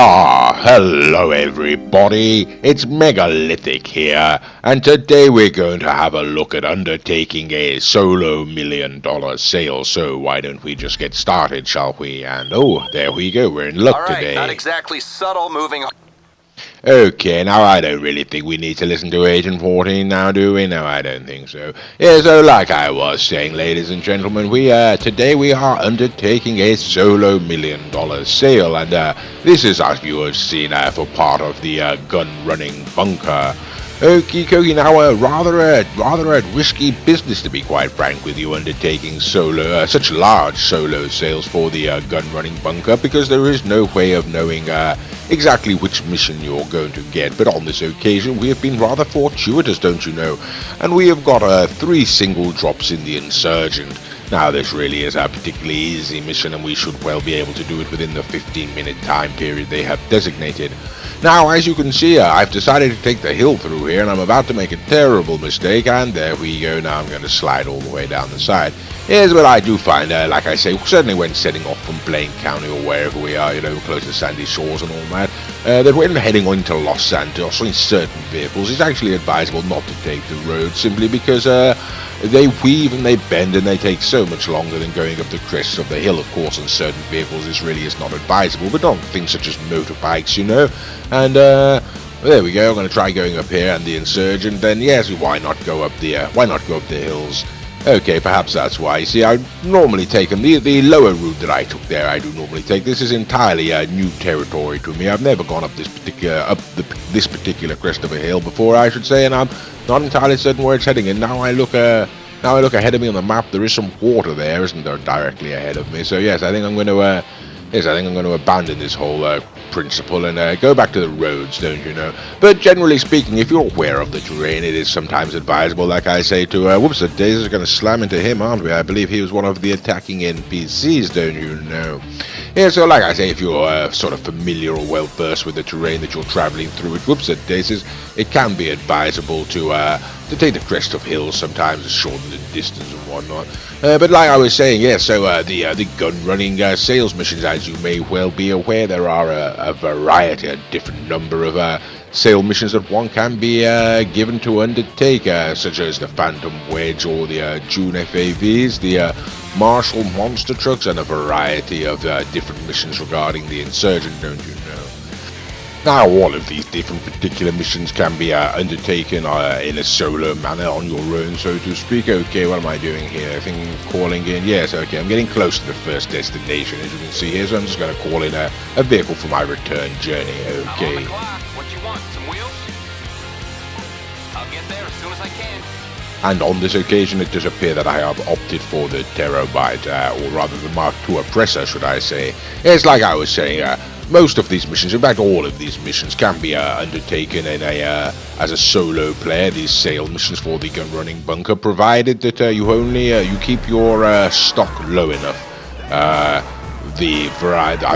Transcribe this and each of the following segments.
Hello everybody, it's Megalithic here, and today we're going to have a look at undertaking a solo $1,000,000 sale, so why don't we just get started, shall we? And there we go, we're in luck Alright, today. not exactly subtle moving. Okay, now I don't really think we need to listen to Agent 14 now, do we? No, I don't think so. Yeah, so like I was saying, ladies and gentlemen, today we are undertaking a solo $1,000,000 sale, and this is, as you have seen, for part of the gun running bunker. Okie dokie, now rather a risky business, to be quite frank with you, undertaking such large solo sales for the gun running bunker, because there is no way of knowing exactly which mission you're going to get. But on this occasion we have been rather fortuitous, don't you know, and we have got 3 single drops in the Insurgent. Now this really is a particularly easy mission, and we should well be able to do it within the 15-minute time period they have designated. Now, as you can see, I've decided to take the hill through here, and I'm about to make a terrible mistake, and there we go. Now I'm going to slide all the way down the side. Here's what I do find, like I say, certainly when setting off from Blaine County or wherever we are, close to Sandy Shores and all that, that when heading into Los Santos in certain vehicles, it's actually advisable not to take the road, simply because they weave and they bend and they take so much longer than going up the crests of the hill. Of course, on certain vehicles this really is not advisable, but on things such as motorbikes, and there we go. I'm going to try going up here and the Insurgent. Then yes, why not go up the hills? Okay, perhaps that's why. See, I normally take the lower route that I took there. I do normally take. This is entirely new territory to me. I've never gone up this particular crest of a hill before, I should say, and I'm not entirely certain where it's heading. And now I look ahead of me on the map. There is some water there, isn't there, directly ahead of me? So yes, I think I'm going to abandon this whole principle and go back to the roads, don't you know? But generally speaking, if you're aware of the terrain, it is sometimes advisable, like I say, to whoops, the days are going to slam into him, aren't we? I believe he was one of the attacking NPCs, don't you know? Yeah, so like I say, if you're sort of familiar or well versed with the terrain that you're traveling through, it can be advisable to take the crest of hills sometimes to shorten the distance and whatnot. But like I was saying, yeah, so the gun running sales missions, as you may well be aware, there are a variety, a different number of sale missions that one can be given to undertake, such as the Phantom Wedge or the June FAVs, the Marshall monster trucks, and a variety of different missions regarding the Insurgent, don't you know? Now, all of these different particular missions can be undertaken in a solo manner on your own, so to speak. Okay, what am I doing here? I think I'm calling in. Yes, okay, I'm getting close to the first destination, as you can see here, so I'm just going to call in a vehicle for my return journey. Okay. What you want? Some wheels? I'll get there as soon as I can. And on this occasion, it does appear that I have opted for the Terabyte, or rather the Mark II Oppressor, should I say. It's like I was saying, most of these missions, in fact all of these missions, can be undertaken in as a solo player, these sale missions for the gun running bunker, provided that you keep your stock low enough. I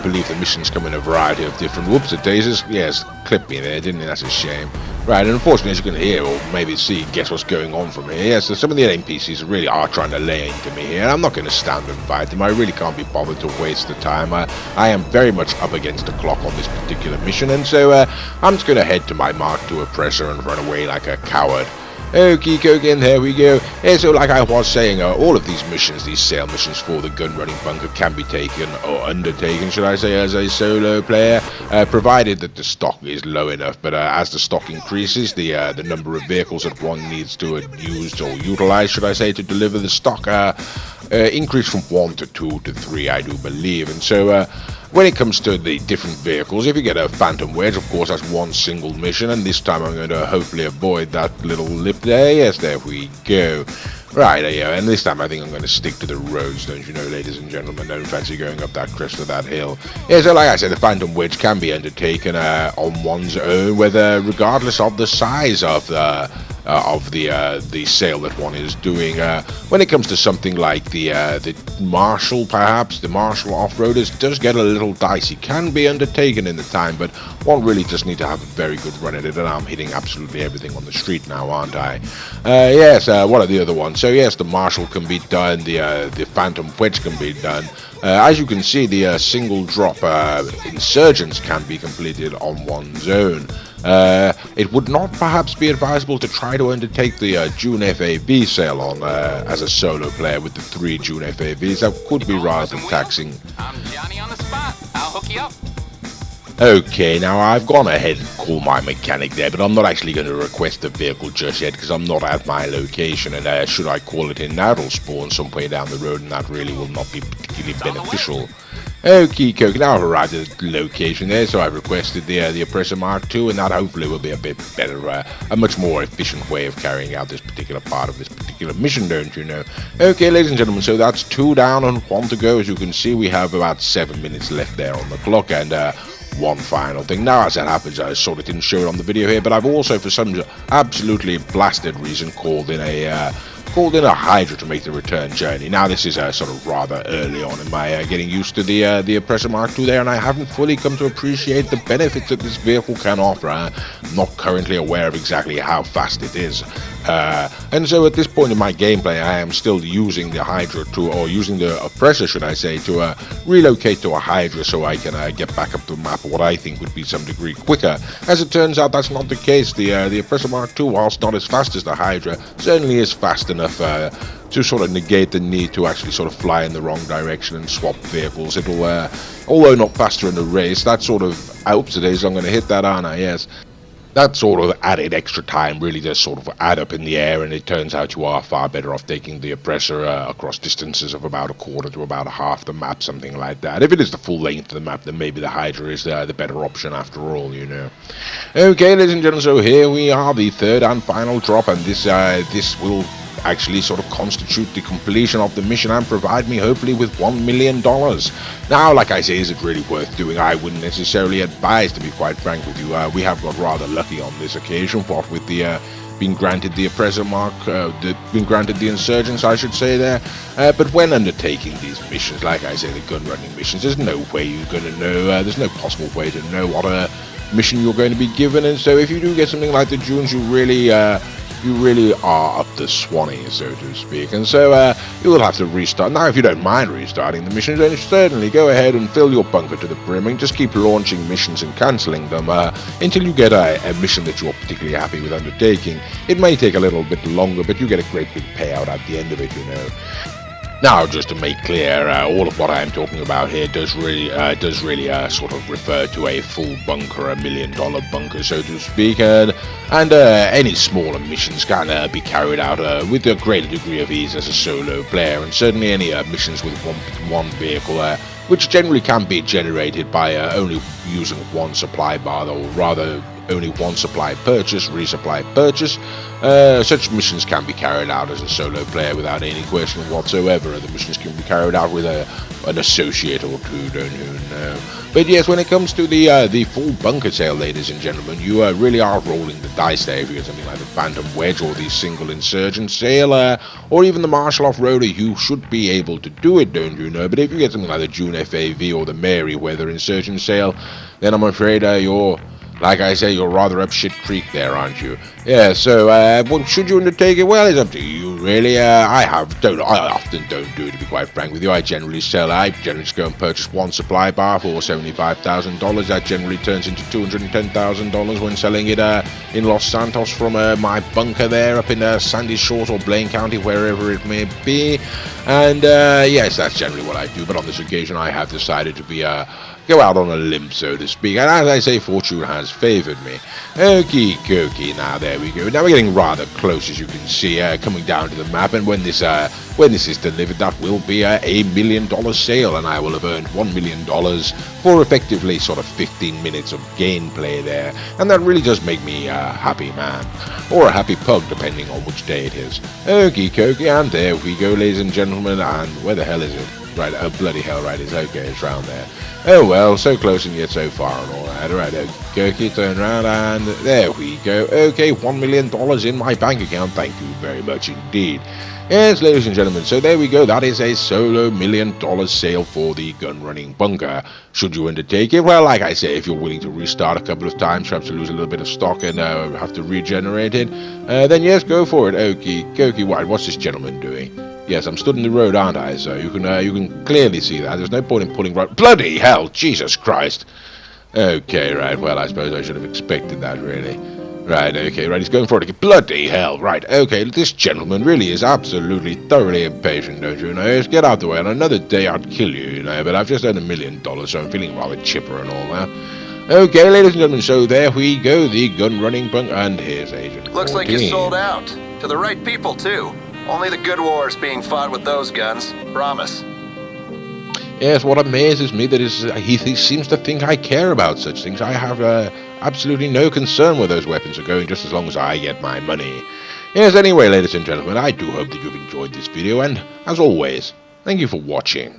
believe the missions come in a variety of different daisies. Yes, clipped me there, didn't it? That's a shame. Right, and unfortunately, as you can hear, or maybe see, guess what's going on from here. Yeah, so some of the NPCs really are trying to lay into me here, and I'm not going to stand and fight them. I really can't be bothered to waste the time. I am very much up against the clock on this particular mission, and so I'm just going to head to my Mark II Oppressor and run away like a coward. Okie dokie, and there we go. Yeah, so like I was saying, all of these missions, these sale missions for the gun running bunker, can be taken or undertaken, should I say, as a solo player, provided that the stock is low enough. But as the stock increases, the number of vehicles that one needs to use or utilize, should I say, to deliver the stock increase from 1 to 2 to 3, I do believe. And so when it comes to the different vehicles, if you get a Phantom Wedge, of course, that's one single mission, and this time I'm going to hopefully avoid that little lip there. Yes, there we go. Right, yeah, and this time I think I'm going to stick to the roads, don't you know, ladies and gentlemen. Don't fancy going up that crest of that hill. Yeah, so like I said, the Phantom Wedge can be undertaken on one's own, regardless of the size of the sale that one is doing. When it comes to something like the Marshall, perhaps, the Marshall Off-Roaders does get a little dicey. Can be undertaken in the time, but one really just need to have a very good run at it, and I'm hitting absolutely everything on the street now, aren't I? Yes, what are the other ones? So yes, the Marshall can be done, the Phantom Wedge can be done. As you can see, the single drop insurgents can be completed on one zone. It would not perhaps be advisable to try to undertake the June FAV sale on as a solo player with the 3 June FAVs. That could be rather taxing. I'm Johnny on the spot. I'll hook you up. Okay, now I've gone ahead and called my mechanic there, but I'm not actually going to request the vehicle just yet because I'm not at my location, and should I call it in, that'll spawn somewhere down the road, and that really will not be particularly beneficial. Okay, Coke, now I've arrived at the location there, so I've requested the Oppressor Mark II, and that hopefully will be a bit better, a much more efficient way of carrying out this particular part of this particular mission, don't you know? Okay, ladies and gentlemen, so that's 2 down and 1 to go. As you can see, we have about 7 minutes left there on the clock, and one final thing. Now, as that happens, I sort of didn't show it on the video here, but I've also, for some absolutely blasted reason, called in a Hydra to make the return journey. Now, this is sort of rather early on in my getting used to the Oppressor Mark II there, and I haven't fully come to appreciate the benefits that this vehicle can offer. I'm not currently aware of exactly how fast it is. And so at this point in my gameplay, I am still using the Hydra or using the Oppressor, should I say, to relocate to a Hydra so I can get back up the map what I think would be some degree quicker. As it turns out, that's not the case. The Oppressor Mark II, whilst not as fast as the Hydra, certainly is fast enough to sort of negate the need to actually sort of fly in the wrong direction and swap vehicles. It'll, although not faster in the race, that sort of, oops, it is, I'm going to hit that, aren't I? Yes. That sort of added extra time really does sort of add up in the air, and it turns out you are far better off taking the Oppressor across distances of about a quarter to about a half the map, something like that. If it is the full length of the map, then maybe the Hydra is the better option after all, you know. Okay, ladies and gentlemen, so here we are, the 3rd and final drop, and this will actually sort of constitute the completion of the mission and provide me hopefully with $1 million. Now, like I say, is it really worth doing? I wouldn't necessarily advise, to be quite frank with you. We have got rather lucky on this occasion, what with the being granted the Oppressor Mark, being granted the Insurgents, I should say there. But when undertaking these missions, like I say, the gun running missions, there's no way you're going to know, there's no possible way to know what mission you're going to be given, and so if you do get something like the Junes, you really are up the Swanee, so to speak, and so you will have to restart. Now, if you don't mind restarting the missions, then certainly go ahead and fill your bunker to the brim and just keep launching missions and cancelling them until you get a mission that you're particularly happy with undertaking. It may take a little bit longer, but you get a great big payout at the end of it, you know. Now, just to make clear, all of what I am talking about here does really sort of refer to a full bunker, $1 million bunker, so to speak, and any smaller missions can be carried out with a greater degree of ease as a solo player, and certainly any missions with one vehicle, which generally can be generated by only using one supply bar, or rather only one supply purchase, resupply purchase. Such missions can be carried out as a solo player without any question whatsoever. The missions can be carried out with an associate or two, don't you know. But yes, when it comes to the full bunker sale, ladies and gentlemen, you really are rolling the dice there. If you get something like the Phantom Wedge or the single Insurgent sale, or even the Marshall Off-Roader, you should be able to do it, don't you know. But if you get something like the June FAV or the Merryweather Insurgent sale, then I'm afraid you're, like I say, you're rather up shit creek there, aren't you? Yeah, so, well, should you undertake it? Well, it's up to you, really. I often don't do it, to be quite frank with you. I generally just go and purchase one supply bar for $75,000. That generally turns into $210,000 when selling it in Los Santos from my bunker there up in Sandy Shores or Blaine County, wherever it may be. And, yes, that's generally what I do. But on this occasion, I have decided to be go out on a limb, so to speak, and as I say, fortune has favoured me. Okie dokie, now there we go. Now we're getting rather close, as you can see, coming down to the map, and when this is delivered, that will be a $1 million sale, and I will have earned $1 million for effectively sort of 15 minutes of gameplay there, and that really does make me a happy man, or a happy pug, depending on which day it is. Okie dokie, and there we go, ladies and gentlemen, and where the hell is it? Right, oh bloody hell, right, it's okay, it's round there. Oh well, so close and yet so far and all that. Right, okay, turn around and there we go. Okay, $1 million in my bank account, thank you very much indeed. Yes, ladies and gentlemen, so there we go. That is a solo $1 million sale for the gun running bunker. Should you undertake it? Well, like I say, if you're willing to restart a couple of times, perhaps to lose a little bit of stock and have to regenerate it, then yes, go for it. Okie dokie, what's this gentleman doing? Yes, I'm stood in the road, aren't I? So you can clearly see that. There's no point in pulling right. Bloody hell, Jesus Christ. Okay, right. Well, I suppose I should have expected that, really. Right, okay, right, he's going for it. Bloody hell, right, okay, this gentleman really is absolutely thoroughly impatient, don't you know? Just get out the way, and another day I'd kill you, you know, but I've just earned $1 million, so I'm feeling rather chipper and all that. Okay, ladies and gentlemen, so there we go, the gun running punk, and here's Agent Looks 14. like you sold out. To the right people, too. Only the good war's being fought with those guns. Promise. Yes, what amazes me that is he seems to think I care about such things. I have absolutely no concern where those weapons are going, just as long as I get my money. Yes, anyway, ladies and gentlemen, I do hope that you've enjoyed this video, and as always, thank you for watching.